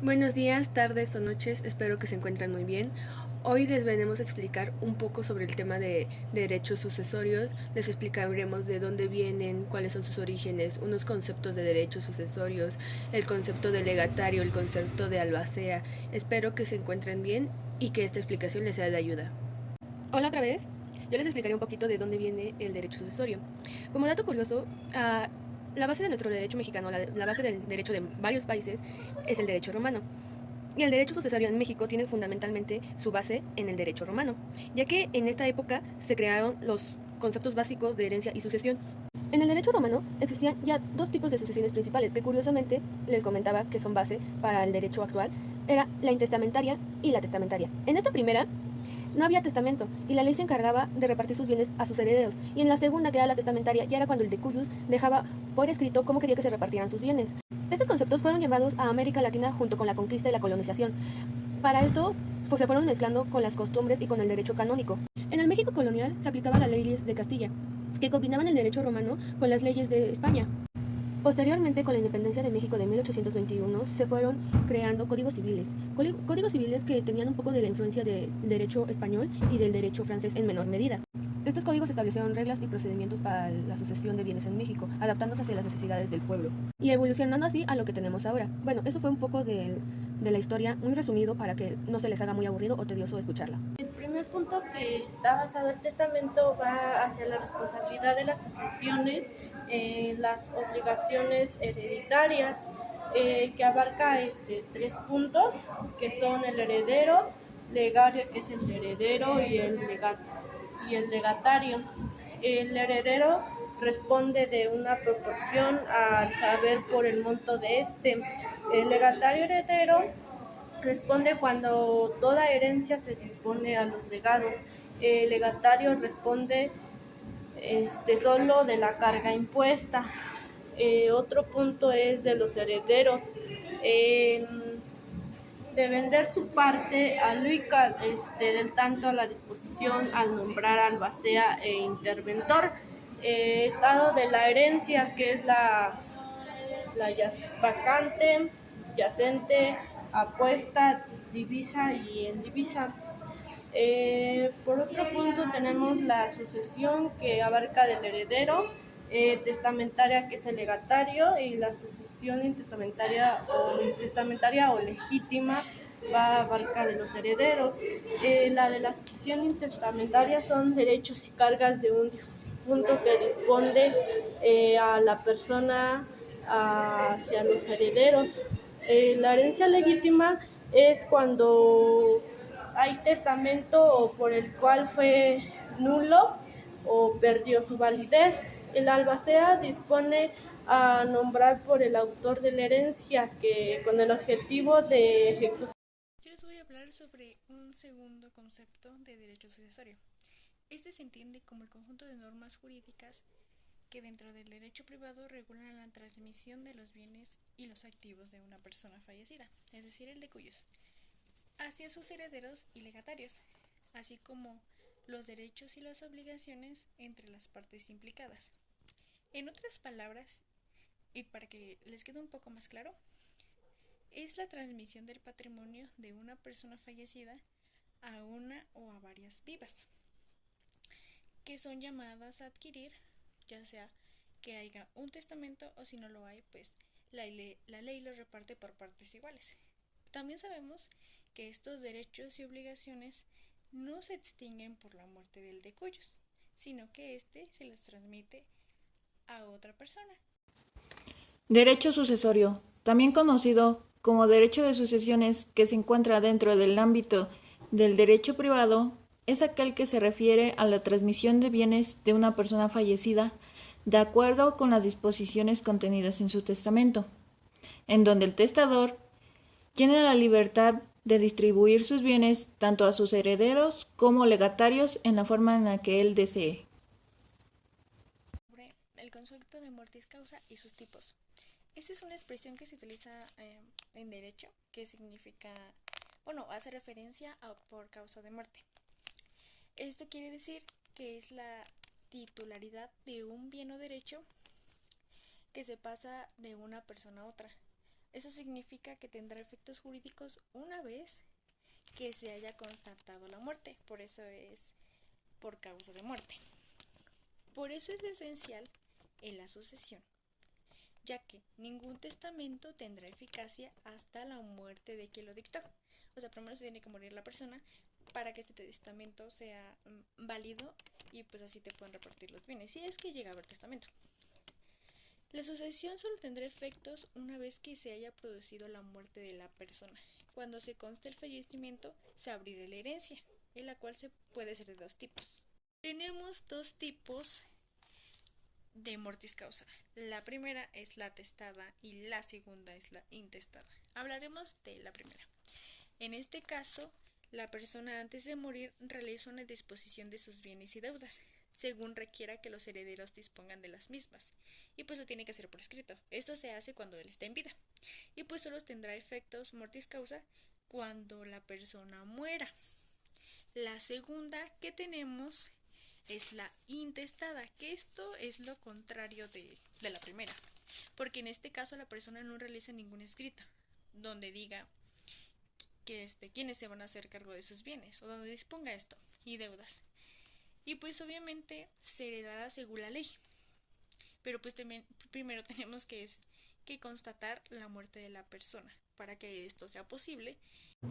Buenos días, tardes o noches, espero que se encuentren muy bien. Hoy les venimos a explicar un poco sobre el tema de derechos sucesorios, les explicaremos de dónde vienen, cuáles son sus orígenes, unos conceptos de derechos sucesorios, el concepto de legatario, el concepto de albacea. Espero que se encuentren bien y que esta explicación les sea de ayuda. Hola otra vez, yo les explicaré un poquito de dónde viene el derecho sucesorio. Como dato curioso, la base de nuestro derecho mexicano, la base del derecho de varios países, es el derecho romano. Y el derecho sucesorio en México tiene fundamentalmente su base en el derecho romano, ya que en esta época se crearon los conceptos básicos de herencia y sucesión. En el derecho romano existían ya dos tipos de sucesiones principales, que curiosamente les comentaba que son base para el derecho actual, era la intestamentaria y la testamentaria. En esta primera no había testamento y la ley se encargaba de repartir sus bienes a sus herederos. Y en la segunda, que era la testamentaria, ya era cuando el decujus dejaba por escrito cómo quería que se repartieran sus bienes. Estos conceptos fueron llevados a América Latina junto con la conquista y la colonización. Para esto se fueron mezclando con las costumbres y con el derecho canónico. En el México colonial se aplicaban las leyes de Castilla, que combinaban el derecho romano con las leyes de España. Posteriormente, con la independencia de México de 1821, se fueron creando códigos civiles que tenían un poco de la influencia del derecho español y del derecho francés en menor medida. Estos códigos establecieron reglas y procedimientos para la sucesión de bienes en México, adaptándose hacia las necesidades del pueblo y evolucionando así a lo que tenemos ahora. Bueno, eso fue un poco de la historia, muy resumido para que no se les haga muy aburrido o tedioso escucharla. El primer punto que está basado el testamento va hacia la responsabilidad de las sucesiones, las obligaciones hereditarias, que abarca tres puntos, que son el heredero, legario, que es el heredero, y el legatario. El heredero responde de una proporción al saber por el monto de este. El legatario heredero responde cuando toda herencia se dispone a los legados. El legatario responde solo de la carga impuesta. Otro punto es de los herederos. Eh, de vender su parte a Luica, del tanto a la disposición al nombrar albacea e interventor. Estado de la herencia, que es la vacante, yacente, apuesta, divisa y en divisa. Por otro punto tenemos la sucesión, que abarca del heredero, testamentaria, que es el legatario, y la sucesión intestamentaria o legítima va a abarcar de los herederos. La de la sucesión intestamentaria son derechos y cargas de un difunto que dispone a la persona hacia los herederos. La herencia legítima es cuando hay testamento o por el cual fue nulo o perdió su validez. El albacea dispone a nombrar por el autor de la herencia, que con el objetivo de ejecutar. Yo les voy a hablar sobre un segundo concepto de derecho sucesorio. Este se entiende como el conjunto de normas jurídicas que dentro del derecho privado regulan la transmisión de los bienes y los activos de una persona fallecida, es decir, el de cuyos, hacia sus herederos y legatarios, así como los derechos y las obligaciones entre las partes implicadas. En otras palabras, y para que les quede un poco más claro, es la transmisión del patrimonio de una persona fallecida a una o a varias vivas, que son llamadas a adquirir, ya sea que haya un testamento o si no lo hay, pues la ley lo reparte por partes iguales. También sabemos que estos derechos y obligaciones no se extinguen por la muerte del de cuyos, sino que éste se los transmite a otra persona. Derecho sucesorio, también conocido como derecho de sucesiones, que se encuentra dentro del ámbito del derecho privado, es aquel que se refiere a la transmisión de bienes de una persona fallecida de acuerdo con las disposiciones contenidas en su testamento, en donde el testador tiene la libertad de distribuir sus bienes tanto a sus herederos como legatarios en la forma en la que él desee. Sobre el concepto de mortis causa y sus tipos. Esta es una expresión que se utiliza en derecho, que significa, hace referencia a por causa de muerte. Esto quiere decir que es la titularidad de un bien o derecho que se pasa de una persona a otra. Eso significa que tendrá efectos jurídicos una vez que se haya constatado la muerte, por eso es por causa de muerte. Por eso es esencial en la sucesión, ya que ningún testamento tendrá eficacia hasta la muerte de quien lo dictó. O sea, primero se tiene que morir la persona para que este testamento sea válido y pues así te pueden repartir los bienes, si es que llega a haber testamento. La sucesión solo tendrá efectos una vez que se haya producido la muerte de la persona. Cuando se conste el fallecimiento, se abrirá la herencia, en la cual se puede ser de dos tipos. Tenemos dos tipos de mortis causa. La primera es la testada y la segunda es la intestada. Hablaremos de la primera. En este caso, la persona antes de morir realiza una disposición de sus bienes y deudas, según requiera que los herederos dispongan de las mismas, y pues lo tiene que hacer por escrito. Esto se hace cuando él está en vida, y pues solo tendrá efectos mortis causa cuando la persona muera. La segunda que tenemos es la intestada, que esto es lo contrario de la primera, porque en este caso la persona no realiza ningún escrito donde diga que quiénes se van a hacer cargo de sus bienes o donde disponga esto y deudas. Y pues obviamente se heredará según la ley, pero pues también primero tenemos que constatar la muerte de la persona para que esto sea posible.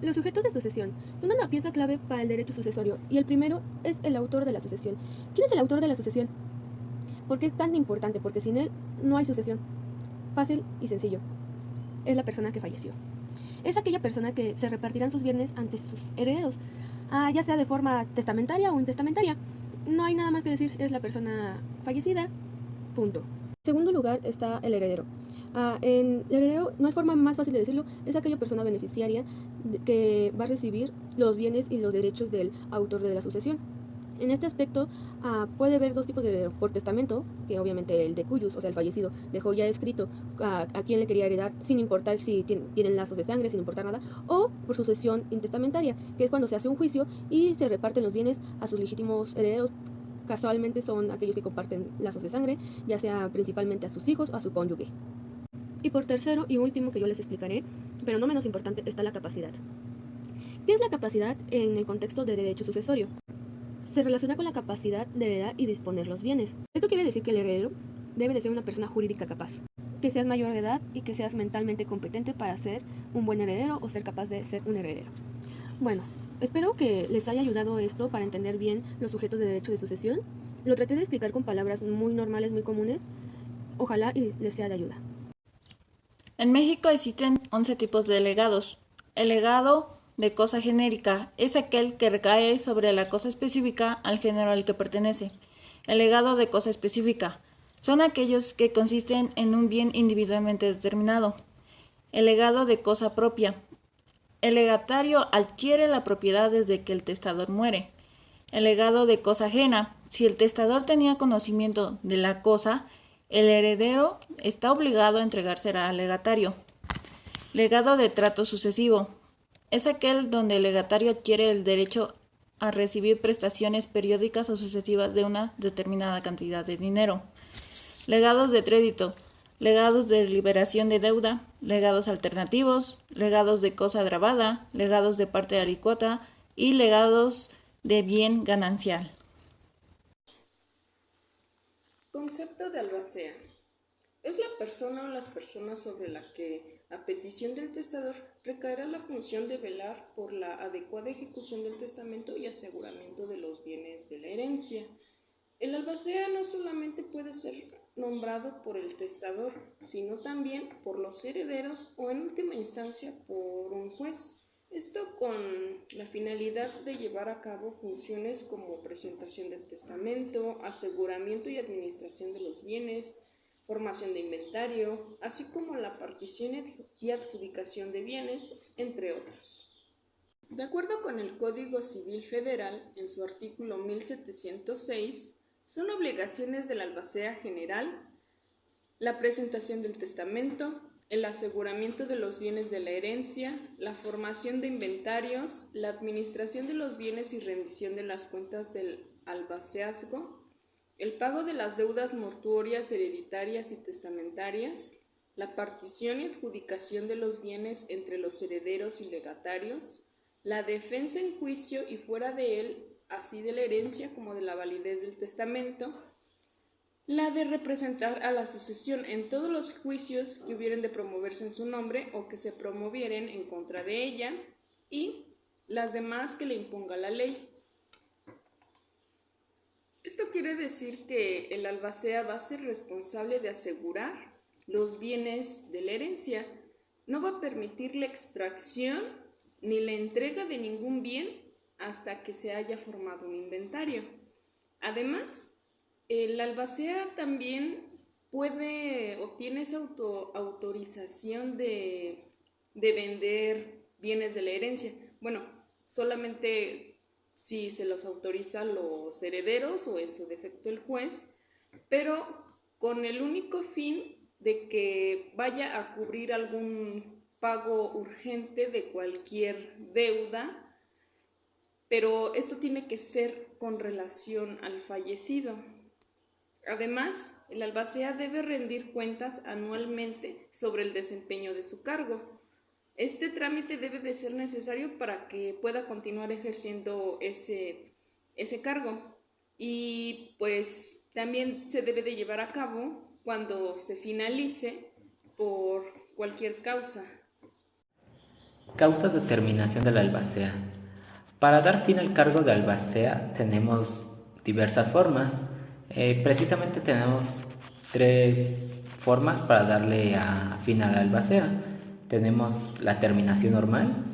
Los sujetos de sucesión son una pieza clave para el derecho sucesorio y el primero es el autor de la sucesión. ¿Quién es el autor de la sucesión? ¿Por qué es tan importante? Porque sin él no hay sucesión. Fácil y sencillo. Es la persona que falleció. Es aquella persona que se repartirán sus bienes ante sus herederos, ya sea de forma testamentaria o intestamentaria. No hay nada más que decir, es la persona fallecida, punto. En segundo lugar está el heredero. En el heredero, no hay forma más fácil de decirlo, es aquella persona beneficiaria que va a recibir los bienes y los derechos del autor de la sucesión. En este aspecto puede haber dos tipos de heredero: por testamento, que obviamente el de cuyus, o sea el fallecido, dejó ya escrito a quién le quería heredar sin importar si tienen lazos de sangre, sin importar nada, o por sucesión intestamentaria, que es cuando se hace un juicio y se reparten los bienes a sus legítimos herederos. Casualmente son aquellos que comparten lazos de sangre, ya sea principalmente a sus hijos o a su cónyuge. Y por tercero y último, que yo les explicaré, pero no menos importante, está la capacidad. ¿Qué es la capacidad en el contexto de derecho sucesorio? Se relaciona con la capacidad de heredar y disponer los bienes. Esto quiere decir que el heredero debe de ser una persona jurídica capaz, que seas mayor de edad y que seas mentalmente competente para ser un buen heredero o ser capaz de ser un heredero. Bueno, espero que les haya ayudado esto para entender bien los sujetos de derecho de sucesión. Lo traté de explicar con palabras muy normales, muy comunes. Ojalá y les sea de ayuda. En México existen 11 tipos de legados. El legado de cosa genérica es aquel que recae sobre la cosa específica al género al que pertenece. El legado de cosa específica son aquellos que consisten en un bien individualmente determinado. El legado de cosa propia. El legatario adquiere la propiedad desde que el testador muere. El legado de cosa ajena. Si el testador tenía conocimiento de la cosa, el heredero está obligado a entregársela al legatario. Legado de trato sucesivo. Es aquel donde el legatario adquiere el derecho a recibir prestaciones periódicas o sucesivas de una determinada cantidad de dinero. Legados de crédito. Legados de liberación de deuda, legados alternativos, legados de cosa agravada, legados de parte de alícuota y legados de bien ganancial. Concepto de albacea. Es la persona o las personas sobre la que, a petición del testador, recaerá la función de velar por la adecuada ejecución del testamento y aseguramiento de los bienes de la herencia. El albacea no solamente puede ser nombrado por el testador, sino también por los herederos o en última instancia por un juez. Esto con la finalidad de llevar a cabo funciones como presentación del testamento, aseguramiento y administración de los bienes, formación de inventario, así como la partición y adjudicación de bienes, entre otros. De acuerdo con el Código Civil Federal, en su artículo 1706, son obligaciones del albacea general la presentación del testamento, el aseguramiento de los bienes de la herencia, la formación de inventarios, la administración de los bienes y rendición de las cuentas del albaceazgo, el pago de las deudas mortuorias, hereditarias y testamentarias, la partición y adjudicación de los bienes entre los herederos y legatarios, la defensa en juicio y fuera de él, así de la herencia como de la validez del testamento, la de representar a la sucesión en todos los juicios que hubieren de promoverse en su nombre o que se promovieren en contra de ella, y las demás que le imponga la ley. Esto quiere decir que el albacea va a ser responsable de asegurar los bienes de la herencia, no va a permitir la extracción ni la entrega de ningún bien hasta que se haya formado un inventario. Además, el albacea también obtiene esa autorización de vender bienes de la herencia. Bueno, solamente si se los autoriza los herederos o en su defecto el juez, pero con el único fin de que vaya a cubrir algún pago urgente de cualquier deuda, pero esto tiene que ser con relación al fallecido. Además, el albacea debe rendir cuentas anualmente sobre el desempeño de su cargo. Este trámite debe de ser necesario para que pueda continuar ejerciendo ese cargo, y pues también se debe de llevar a cabo cuando se finalice por cualquier causa. Causas de terminación del albacea. Para dar fin al cargo de albacea tenemos diversas formas. Precisamente tenemos 3 formas para darle fin al albacea. Tenemos la terminación normal,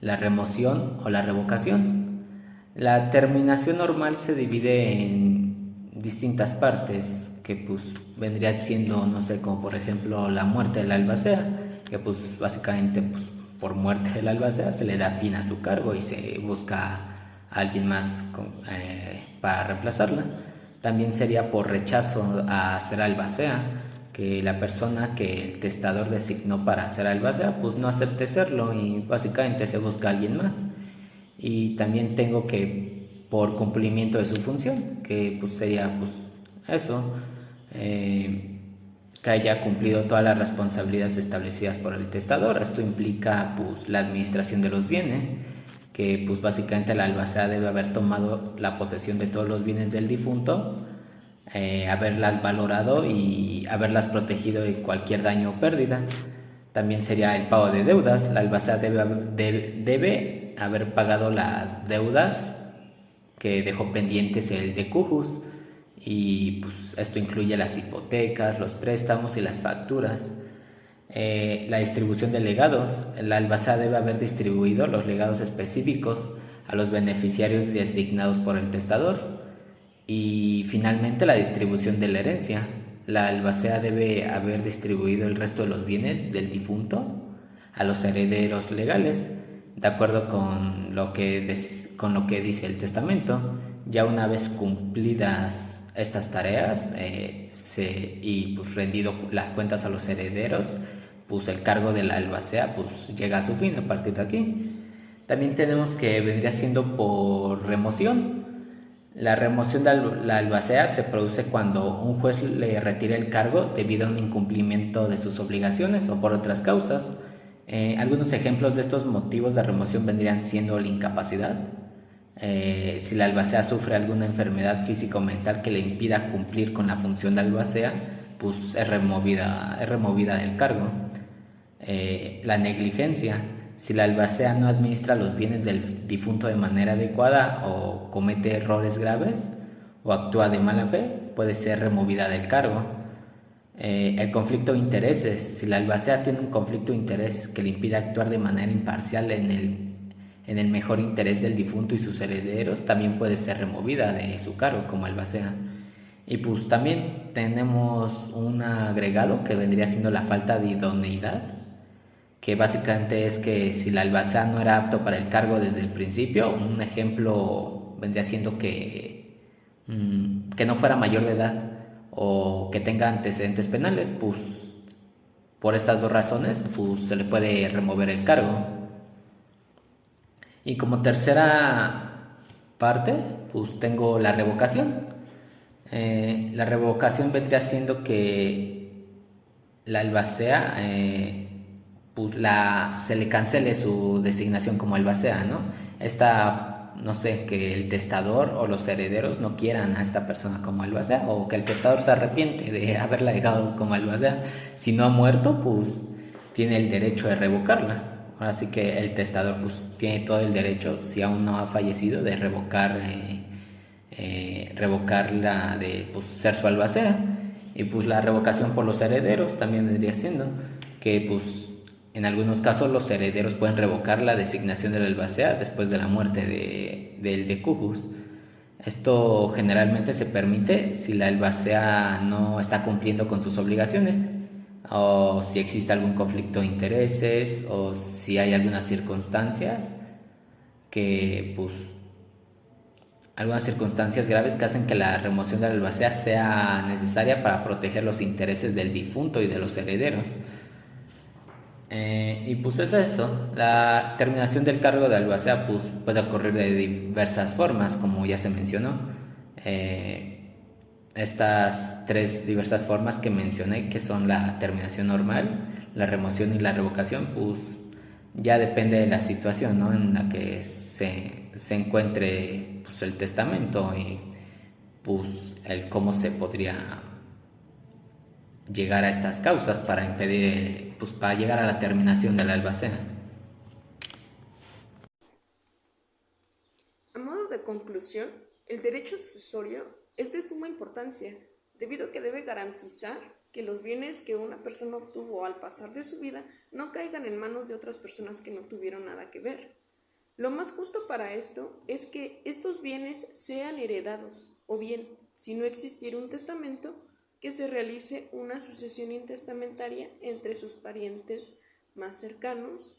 la remoción o la revocación. La terminación normal se divide en distintas partes, que pues vendría siendo, no sé, como por ejemplo la muerte del albacea, que pues básicamente pues por muerte del albacea se le da fin a su cargo y se busca a alguien más para reemplazarla. También sería por rechazo a ser albacea, que la persona que el testador designó para ser albacea pues no acepte serlo y básicamente se busca a alguien más. Y también tengo que por cumplimiento de su función, que pues sería pues eso, que haya cumplido todas las responsabilidades establecidas por el testador. Esto implica pues la administración de los bienes, que pues básicamente la albacea debe haber tomado la posesión de todos los bienes del difunto, haberlas valorado y haberlas protegido de cualquier daño o pérdida. También sería el pago de deudas. La albacea debe haber pagado las deudas que dejó pendientes el decujus, y pues esto incluye las hipotecas, los préstamos y las facturas. La distribución de legados. La albacea debe haber distribuido los legados específicos a los beneficiarios designados por el testador. Y finalmente la distribución de la herencia. La albacea debe haber distribuido el resto de los bienes del difunto a los herederos legales, de acuerdo con lo que dice el testamento. Ya una vez cumplidas estas tareas y pues rendido las cuentas a los herederos, pues el cargo de la albacea pues llega a su fin a partir de aquí. También tenemos que vendría siendo por remoción. La remoción de la albacea se produce cuando un juez le retira el cargo debido a un incumplimiento de sus obligaciones o por otras causas. Algunos ejemplos de estos motivos de remoción vendrían siendo la incapacidad. Si la albacea sufre alguna enfermedad física o mental que le impida cumplir con la función de albacea, pues es removida del cargo. La negligencia. Si la albacea no administra los bienes del difunto de manera adecuada o comete errores graves o actúa de mala fe, puede ser removida del cargo. El conflicto de intereses. Si la albacea tiene un conflicto de interés que le impide actuar de manera imparcial en el mejor interés del difunto y sus herederos, también puede ser removida de su cargo como albacea. Y pues también tenemos un agregado que vendría siendo la falta de idoneidad, que básicamente es que si la albacea no era apto para el cargo desde el principio. Un ejemplo vendría siendo que no fuera mayor de edad o que tenga antecedentes penales, pues por estas 2 razones pues se le puede remover el cargo. Y como tercera parte pues tengo la revocación. La revocación vendría siendo que la albacea pues se le cancele su designación como albacea, ¿no? No sé, que el testador o los herederos no quieran a esta persona como albacea, o que el testador se arrepiente de haberla dejado como albacea. Si no ha muerto, pues tiene el derecho de revocarla. Ahora sí que el testador pues tiene todo el derecho, si aún no ha fallecido, de revocarla de pues, ser su albacea. Y pues la revocación por los herederos también vendría siendo que pues en algunos casos los herederos pueden revocar la designación del albacea después de la muerte del decujus. Esto generalmente se permite si la albacea no está cumpliendo con sus obligaciones, o si existe algún conflicto de intereses, o si hay algunas circunstancias graves que hacen que la remoción de la albacea sea necesaria para proteger los intereses del difunto y de los herederos. Y pues es eso. La terminación del cargo de albacea pues puede ocurrir de diversas formas, como ya se mencionó. Estas tres diversas formas que mencioné, que son la terminación normal, la remoción y la revocación, pues ya depende de la situación, ¿no?, en la que se encuentre pues, el testamento, y pues el cómo se podría llegar a estas causas para impedir, pues para llegar a la terminación de la albacea. A modo de conclusión, el derecho sucesorio es de suma importancia, debido a que debe garantizar que los bienes que una persona obtuvo al pasar de su vida no caigan en manos de otras personas que no tuvieron nada que ver. Lo más justo para esto es que estos bienes sean heredados, o bien, si no existiera un testamento, que se realice una sucesión intestamentaria entre sus parientes más cercanos